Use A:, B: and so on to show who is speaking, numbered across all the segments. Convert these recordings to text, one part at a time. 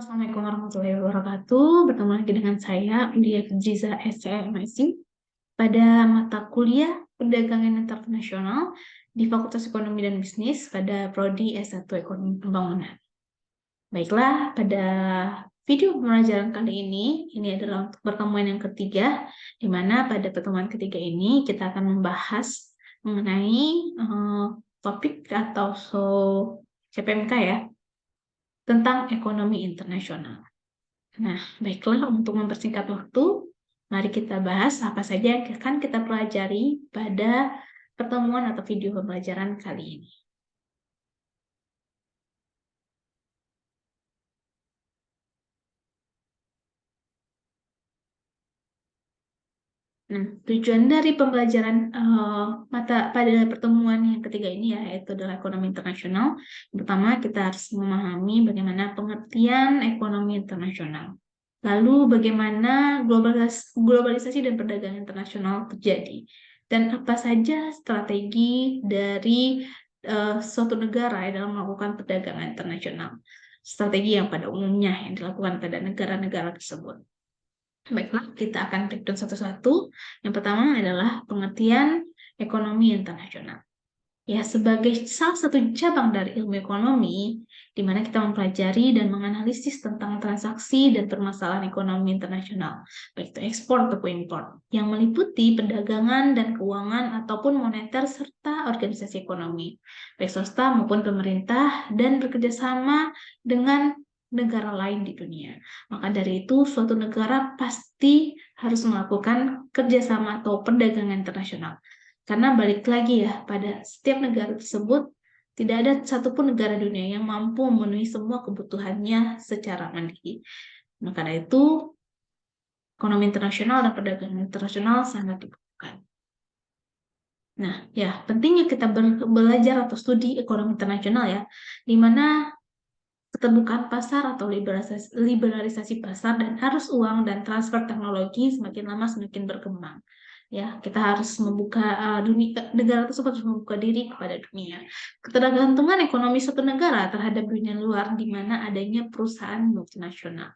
A: Assalamualaikum warahmatullahi wabarakatuh. Bertemu lagi dengan saya, India Fidriza, SCMSI, pada mata kuliah Perdagangan Internasional di Fakultas Ekonomi dan Bisnis pada Prodi S1 Ekonomi Pembangunan. Baiklah, pada video pembelajaran kali ini adalah untuk pertemuan yang ketiga, di mana pada pertemuan ketiga ini kita akan membahas mengenai topik atau CPMK ya, tentang ekonomi internasional. Nah, baiklah, untuk mempersingkat waktu, mari kita bahas apa saja yang akan kita pelajari pada pertemuan atau video pembelajaran kali ini. Nah, tujuan dari pembelajaran pada pertemuan yang ketiga ini ya, yaitu adalah ekonomi internasional. Pertama, kita harus memahami bagaimana pengertian ekonomi internasional. Lalu bagaimana globalisasi dan perdagangan internasional terjadi. Dan apa saja strategi dari suatu negara dalam melakukan perdagangan internasional. Strategi yang pada umumnya yang dilakukan pada negara-negara tersebut. Baiklah, kita akan breakdown satu-satu. Yang pertama adalah pengertian ekonomi internasional. Ya, sebagai salah satu cabang dari ilmu ekonomi, di mana kita mempelajari dan menganalisis tentang transaksi dan permasalahan ekonomi internasional, baik itu ekspor ataupun impor, yang meliputi perdagangan dan keuangan ataupun moneter serta organisasi ekonomi, baik swasta maupun pemerintah, dan bekerjasama dengan negara lain di dunia. Maka dari itu, suatu negara pasti harus melakukan kerjasama atau perdagangan internasional. Karena balik lagi ya, pada setiap negara tersebut, tidak ada satupun negara dunia yang mampu memenuhi semua kebutuhannya secara mandiri. Maka dari itu, ekonomi internasional dan perdagangan internasional sangat dibutuhkan. Nah, ya, pentingnya kita belajar atau studi ekonomi internasional ya, di mana keterbukaan pasar atau liberalisasi pasar dan arus uang dan transfer teknologi semakin lama semakin berkembang. Ya, kita harus membuka negara tersebut harus membuka diri kepada dunia. Ketergantungan ekonomi suatu negara terhadap dunia luar di mana adanya perusahaan multinasional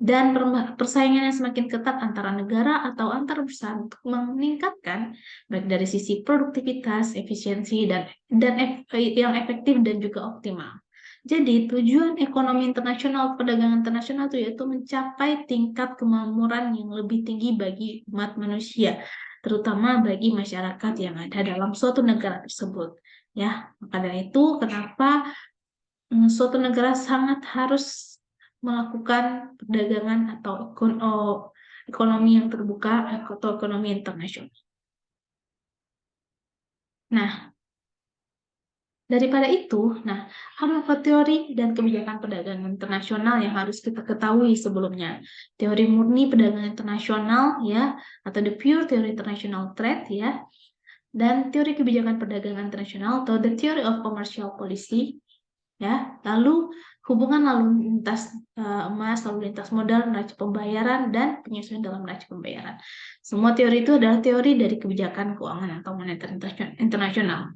A: dan persaingan yang semakin ketat antara negara atau antar perusahaan untuk meningkatkan baik dari sisi produktivitas, efisiensi yang efektif dan juga optimal. Jadi tujuan ekonomi internasional, perdagangan internasional itu yaitu mencapai tingkat kemakmuran yang lebih tinggi bagi umat manusia, terutama bagi masyarakat yang ada dalam suatu negara tersebut. Ya, maka dari itu kenapa suatu negara sangat harus melakukan perdagangan atau ekonomi yang terbuka atau ekonomi internasional. Nah, daripada itu, apa teori dan kebijakan perdagangan internasional yang harus kita ketahui sebelumnya? Teori murni perdagangan internasional ya, atau the pure theory international trade ya, dan teori kebijakan perdagangan internasional atau the theory of commercial policy ya. Lalu hubungan lalu lintas emas, lalu lintas modal, neraca pembayaran dan penyesuaian dalam neraca pembayaran. Semua teori itu adalah teori dari kebijakan keuangan atau moneter internasional.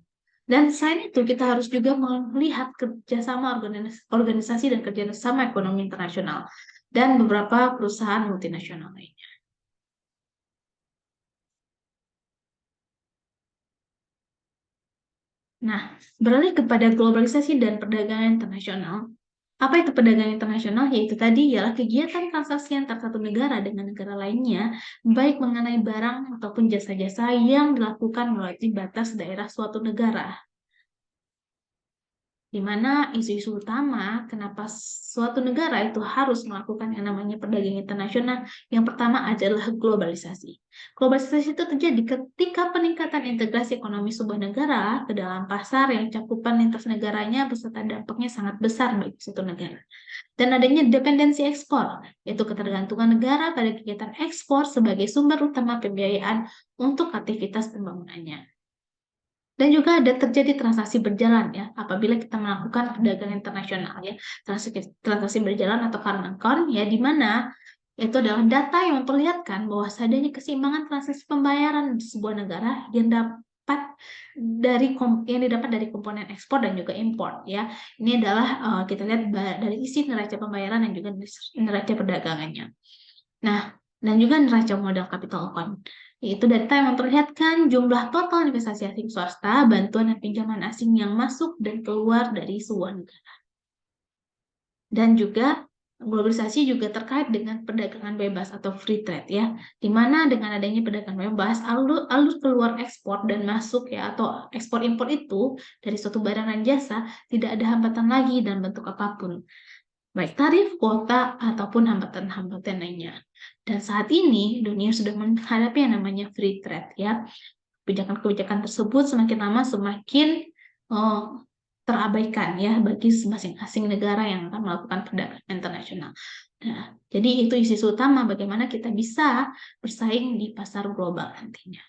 A: Dan selain itu, kita harus juga melihat kerjasama organisasi dan kerjasama ekonomi internasional dan beberapa perusahaan multinasional lainnya. Nah, beralih kepada globalisasi dan perdagangan internasional. Apa itu perdagangan internasional? Yaitu tadi ialah kegiatan transaksi antar satu negara dengan negara lainnya, baik mengenai barang ataupun jasa-jasa yang dilakukan melalui batas daerah suatu negara. Di mana isu-isu utama kenapa suatu negara itu harus melakukan yang namanya perdagangan internasional, yang pertama adalah globalisasi. Globalisasi itu terjadi ketika peningkatan integrasi ekonomi sebuah negara ke dalam pasar yang cakupan lintas negaranya beserta dampaknya sangat besar bagi suatu negara. Dan adanya dependensi ekspor, yaitu ketergantungan negara pada kegiatan ekspor sebagai sumber utama pembiayaan untuk aktivitas pembangunannya. Dan juga ada terjadi transaksi berjalan ya, apabila kita melakukan perdagangan internasional ya, transaksi berjalan atau current account ya, di mana itu adalah data yang memperlihatkan bahwa adanya keseimbangan transaksi pembayaran di sebuah negara yang dapat yang didapat dari komponen ekspor dan juga impor ya. Ini adalah kita lihat dari isi neraca pembayaran dan juga neraca perdagangannya. Nah, dan juga neraca modal capital account. Yaitu data yang memperlihatkan jumlah total investasi asing swasta, bantuan dan pinjaman asing yang masuk dan keluar dari sebuah negara. Dan juga globalisasi juga terkait dengan perdagangan bebas atau free trade ya, di mana dengan adanya perdagangan bebas, alur keluar ekspor dan masuk ya atau ekspor impor itu dari suatu barang dan jasa tidak ada hambatan lagi dan bentuk apapun, baik tarif, kuota ataupun hambatan-hambatan lainnya. Dan saat ini dunia sudah menghadapi yang namanya free trade ya. Kebijakan-kebijakan tersebut semakin lama semakin terabaikan ya bagi masing-masing negara yang akan melakukan perdagangan internasional. Nah, jadi itu isu utama bagaimana kita bisa bersaing di pasar global nantinya.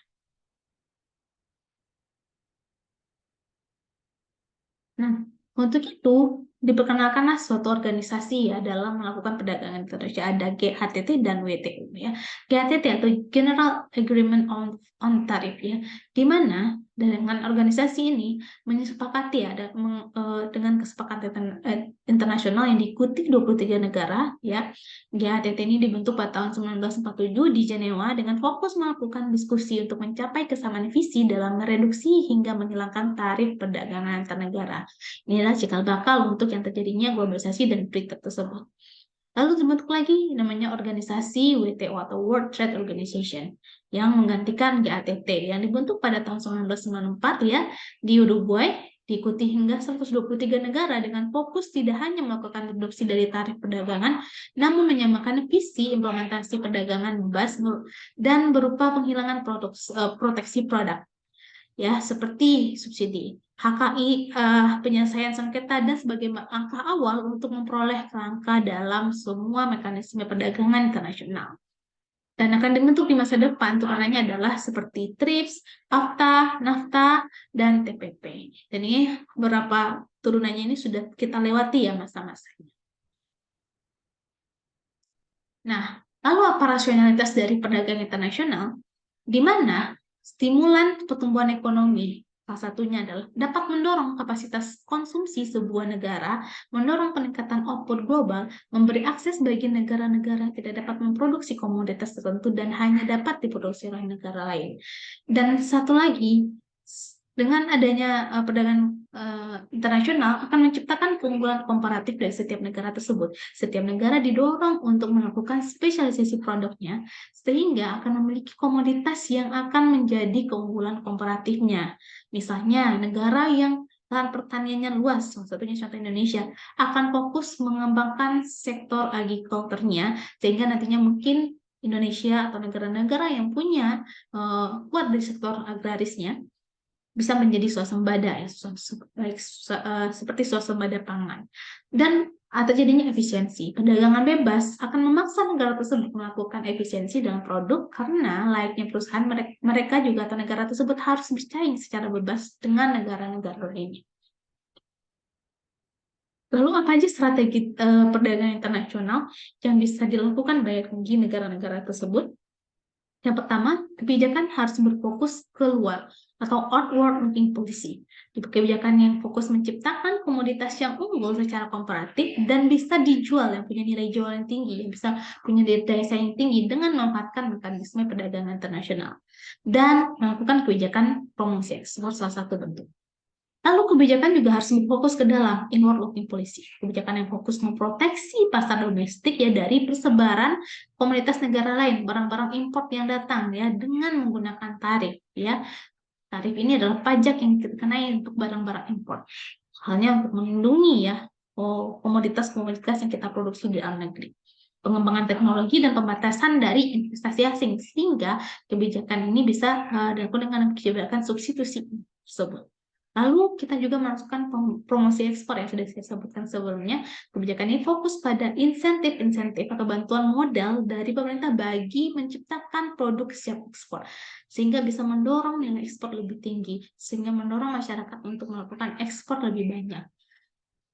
A: Nah, untuk itu diperkenalkanlah suatu organisasi ya dalam melakukan perdagangan internasional, ada GATT dan WTO ya. GATT atau General Agreement on Tariff ya, di mana dengan organisasi ini menyepakati dengan kesepakatan internasional yang diikuti 23 negara ya. GATT ini dibentuk pada tahun 1947 di Jenewa dengan fokus melakukan diskusi untuk mencapai kesamaan visi dalam mereduksi hingga menghilangkan tarif perdagangan antar negara. Inilah cikal bakal untuk yang terjadinya globalisasi dan free trade tersebut. Lalu dibentuk lagi namanya organisasi WTO atau World Trade Organization yang menggantikan GATT yang dibentuk pada tahun 1994 ya di Uruguay, diikuti hingga 123 negara dengan fokus tidak hanya melakukan reduksi dari tarif perdagangan, namun menyamakan visi implementasi perdagangan bebas dan berupa penghilangan proteksi produk ya seperti subsidi, HKI, penyelesaian sengketa dan sebagai langkah awal untuk memperoleh kerangka dalam semua mekanisme perdagangan internasional. Dan akan dibentuk di masa depan turunan-nya adalah seperti TRIPS, AFTA, NAFTA, dan TPP. Dan ini beberapa turunannya ini sudah kita lewati ya masa-masanya. Nah, lalu apa rasionalitas dari perdagangan internasional? Di mana stimulan pertumbuhan ekonomi salah satunya adalah dapat mendorong kapasitas konsumsi sebuah negara, mendorong peningkatan output global, memberi akses bagi negara-negara yang tidak dapat memproduksi komoditas tertentu dan hanya dapat diproduksi oleh negara lain. Dan satu lagi, dengan adanya perdagangan internasional akan menciptakan keunggulan komparatif dari setiap negara tersebut. Setiap negara didorong untuk melakukan spesialisasi produknya sehingga akan memiliki komoditas yang akan menjadi keunggulan komparatifnya. Misalnya negara yang lahan pertaniannya luas, salah satunya contoh Indonesia, akan fokus mengembangkan sektor agrikulturnya sehingga nantinya mungkin Indonesia atau negara-negara yang punya kuat di sektor agrarisnya bisa menjadi swasembada ya, seperti swasembada pangan. Dan terjadinya efisiensi. Perdagangan bebas akan memaksa negara tersebut melakukan efisiensi dalam produk karena layaknya perusahaan mereka juga atau negara tersebut harus bersaing secara bebas dengan negara-negara lainnya. Lalu apa aja strategi perdagangan internasional yang bisa dilakukan bagi negara-negara tersebut? Yang pertama, kebijakan harus berfokus keluar atau outward looking policy. Kebijakan yang fokus menciptakan komoditas yang unggul secara komparatif dan bisa dijual, yang punya nilai jual yang tinggi, yang bisa punya daya saing tinggi dengan memanfaatkan mekanisme perdagangan internasional. Dan melakukan kebijakan promosi ekspor salah satu bentuk. Lalu kebijakan juga harus berfokus ke dalam inward looking policy. Kebijakan yang fokus memproteksi pasar domestik ya dari persebaran komunitas negara lain, barang-barang import yang datang ya dengan menggunakan tarif ya. Tarif ini adalah pajak yang dikenai untuk barang-barang impor. Halnya untuk melindungi ya komoditas-komoditas yang kita produksi di dalam negeri. Pengembangan teknologi dan pembatasan dari investasi asing sehingga kebijakan ini bisa dilakukan dengan kebijakan substitusi tersebut. Lalu kita juga masukkan promosi ekspor yang sudah saya sebutkan sebelumnya. Kebijakan ini fokus pada insentif-insentif atau bantuan modal dari pemerintah bagi menciptakan produk siap ekspor. Sehingga bisa mendorong nilai ekspor lebih tinggi. Sehingga mendorong masyarakat untuk melakukan ekspor lebih banyak.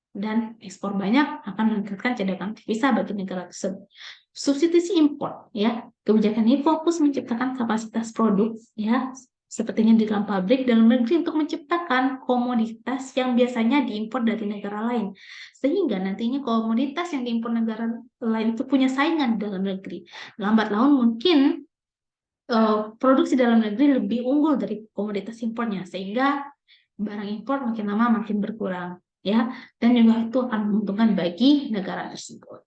A: Dan ekspor banyak akan meningkatkan cadangan devisa bagi negara tersebut. Substitusi impor, ya, kebijakan ini fokus menciptakan kapasitas produk, ya, sepertinya di dalam pabrik dalam negeri untuk menciptakan komoditas yang biasanya diimpor dari negara lain. Sehingga nantinya komoditas yang diimpor negara lain itu punya saingan di dalam negeri. Lambat laun mungkin produksi dalam negeri lebih unggul dari komoditas impornya, sehingga barang impor makin lama makin berkurang, ya, dan juga itu akan menguntungkan bagi negara tersebut.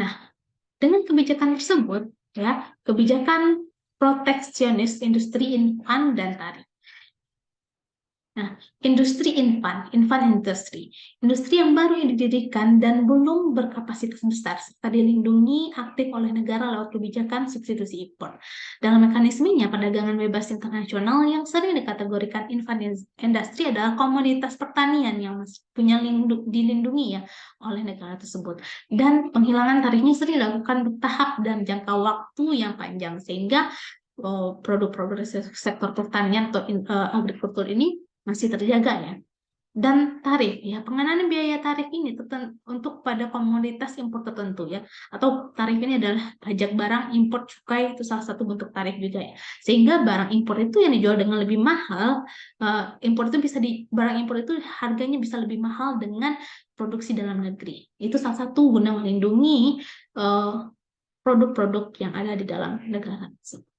A: Nah, dengan kebijakan tersebut, ya, kebijakan proteksionis industri infan dan tarif. Nah, industri infan industry, industri yang baru didirikan dan belum berkapasitas besar, serta dilindungi aktif oleh negara lewat kebijakan substitusi impor. Dalam mekanismenya, perdagangan bebas internasional yang sering dikategorikan infan industry adalah komoditas pertanian yang punya dilindungi ya oleh negara tersebut. Dan penghilangan tarifnya sering dilakukan bertahap dan jangka waktu yang panjang, sehingga produk-produk sektor pertanian atau agrikultur ini masih terjaga ya. Dan tarif ya, pengenaan biaya tarif ini untuk pada komoditas impor tertentu ya, atau tarif ini adalah pajak barang impor cukai, itu salah satu bentuk tarif juga ya. Sehingga barang impor itu yang dijual dengan lebih mahal, barang impor itu harganya bisa lebih mahal dengan produksi dalam negeri. Itu salah satu guna melindungi produk-produk yang ada di dalam negara tersebut.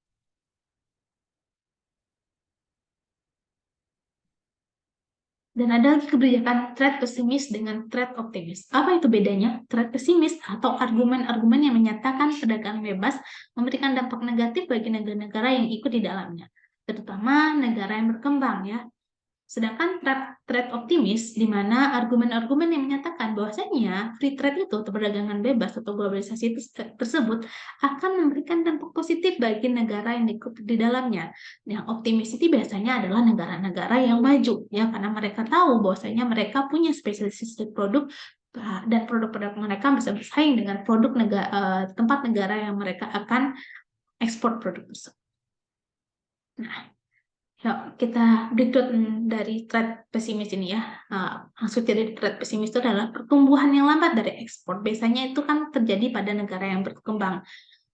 A: Dan ada lagi kebijakan trade pesimis dengan trade optimis. Apa itu bedanya? Trade pesimis atau argumen-argumen yang menyatakan perdagangan bebas memberikan dampak negatif bagi negara-negara yang ikut di dalamnya, terutama negara yang berkembang ya. Sedangkan trade optimis, di mana argumen-argumen yang menyatakan bahwasanya free trade itu atau perdagangan bebas atau globalisasi tersebut akan memberikan dampak positif bagi negara yang ikut di dalamnya. Yang optimis itu biasanya adalah negara-negara yang maju, ya, karena mereka tahu bahwasanya mereka punya spesialisasi produk dan produk-produk mereka bisa bersaing dengan produk tempat negara yang mereka akan ekspor produk tersebut. Nah, ya, kita breakdown dari trade pesimis ini ya. Maksud dari trade pesimis itu adalah pertumbuhan yang lambat dari ekspor. Biasanya itu kan terjadi pada negara yang berkembang.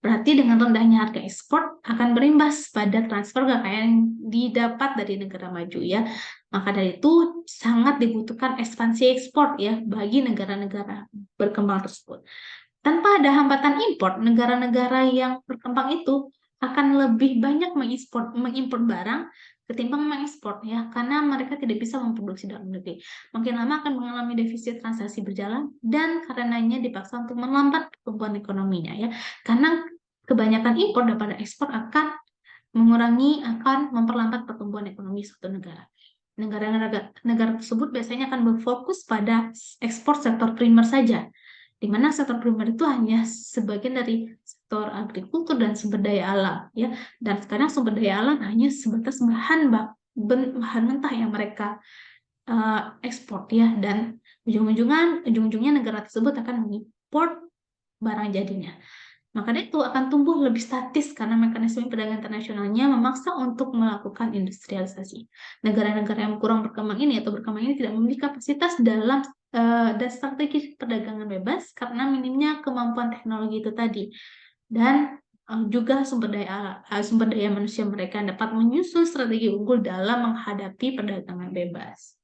A: Berarti dengan rendahnya harga ekspor akan berimbas pada transfer kekayaan yang didapat dari negara maju ya. Maka dari itu sangat dibutuhkan ekspansi ekspor ya bagi negara-negara berkembang tersebut. Tanpa ada hambatan impor, negara-negara yang berkembang itu akan lebih banyak mengimpor barang ketimbang mengekspor ya, karena mereka tidak bisa memproduksi dalam negeri. Makin lama akan mengalami defisit transaksi berjalan dan karenanya dipaksa untuk melambat pertumbuhan ekonominya ya. Karena kebanyakan impor daripada ekspor akan memperlambat pertumbuhan ekonomi suatu negara. Negara tersebut biasanya akan berfokus pada ekspor sektor primer saja, di mana sektor primer itu hanya sebagian dari sektor agrikultur dan sumber daya alam ya, dan sekarang sumber daya alam hanya sebatas bahan mentah yang mereka ekspor ya, dan ujung-ujungnya negara tersebut akan mengimpor barang jadinya. Maka itu akan tumbuh lebih statis karena mekanisme perdagangan internasionalnya memaksa untuk melakukan industrialisasi. Negara-negara yang kurang berkembang ini atau berkembang ini tidak memiliki kapasitas dalam dan strategi perdagangan bebas karena minimnya kemampuan teknologi itu tadi, dan juga sumber daya manusia mereka yang dapat menyusun strategi unggul dalam menghadapi perdagangan bebas.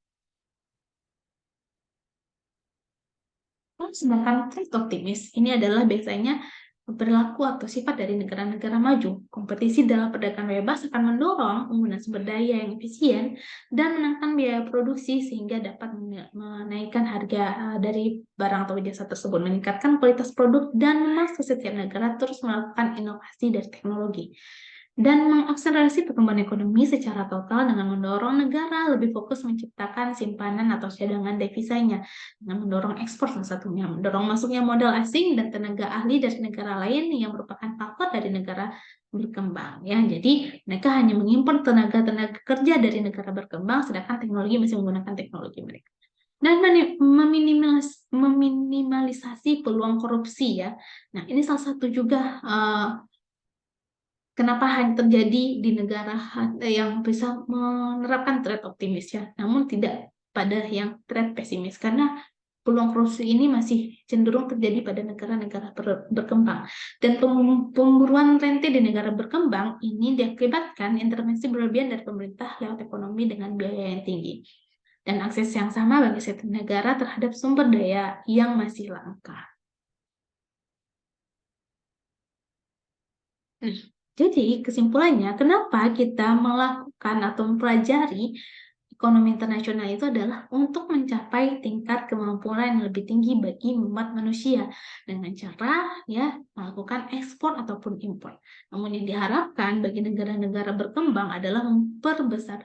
A: Sedangkan trade optimis ini adalah biasanya berlaku atau sifat dari negara-negara maju. Kompetisi dalam perdagangan bebas akan mendorong penggunaan sumber daya yang efisien dan menekan biaya produksi sehingga dapat menaikkan harga dari barang atau jasa tersebut, meningkatkan kualitas produk, dan memaksa setiap negara terus melakukan inovasi dan teknologi. Dan mengakselerasi pertumbuhan ekonomi secara total dengan mendorong negara lebih fokus menciptakan simpanan atau cadangan devisanya, dengan mendorong ekspor salah satunya, mendorong masuknya modal asing dan tenaga ahli dari negara lain yang merupakan faktor dari negara berkembang ya. Jadi mereka hanya mengimpor tenaga kerja dari negara berkembang, sedangkan teknologi masih menggunakan teknologi mereka. Dan meminimalisasi peluang korupsi ya. Nah, ini salah satu juga kenapa hanya terjadi di negara yang bisa menerapkan trade optimis ya, namun tidak pada yang trade pesimis, karena peluang korupsi ini masih cenderung terjadi pada negara-negara berkembang. Dan pemburuan rente di negara berkembang ini diakibatkan intervensi berlebihan dari pemerintah lewat ekonomi dengan biaya yang tinggi. Dan akses yang sama bagi setiap negara terhadap sumber daya yang masih langka. Jadi kesimpulannya, kenapa kita melakukan atau mempelajari ekonomi internasional itu adalah untuk mencapai tingkat kemampuan yang lebih tinggi bagi umat manusia dengan cara ya melakukan ekspor ataupun impor. Namun yang diharapkan bagi negara-negara berkembang adalah memperbesar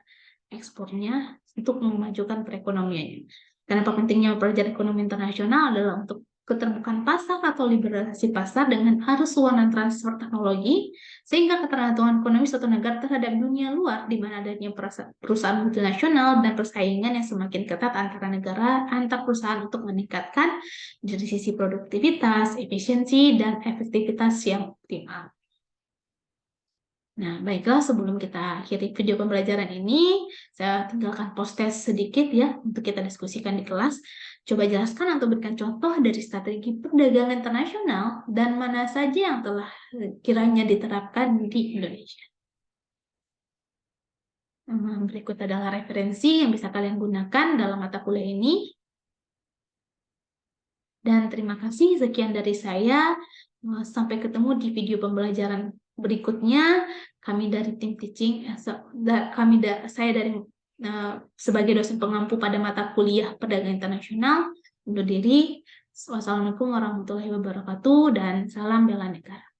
A: ekspornya untuk memajukan perekonomiannya. Kenapa pentingnya mempelajari ekonomi internasional adalah untuk keterbukaan pasar atau liberalisasi pasar dengan arus uang dan transfer teknologi, sehingga ketergantungan ekonomi suatu negara terhadap dunia luar, di mana adanya perusahaan multinasional dan persaingan yang semakin ketat antara negara, antar perusahaan untuk meningkatkan dari sisi produktivitas, efisiensi, dan efektivitas yang optimal. Nah, baiklah sebelum kita akhiri video pembelajaran ini, saya tinggalkan post-test sedikit ya untuk kita diskusikan di kelas. Coba jelaskan atau berikan contoh dari strategi perdagangan internasional dan mana saja yang telah kiranya diterapkan di Indonesia. Berikut adalah referensi yang bisa kalian gunakan dalam mata kuliah ini. Dan terima kasih, sekian dari saya. Sampai ketemu di video pembelajaran berikutnya. Kami dari tim teaching, saya dari sebagai dosen pengampu pada mata kuliah perdagangan internasional undur diri. Wassalamualaikum warahmatullahi wabarakatuh dan salam bela negara.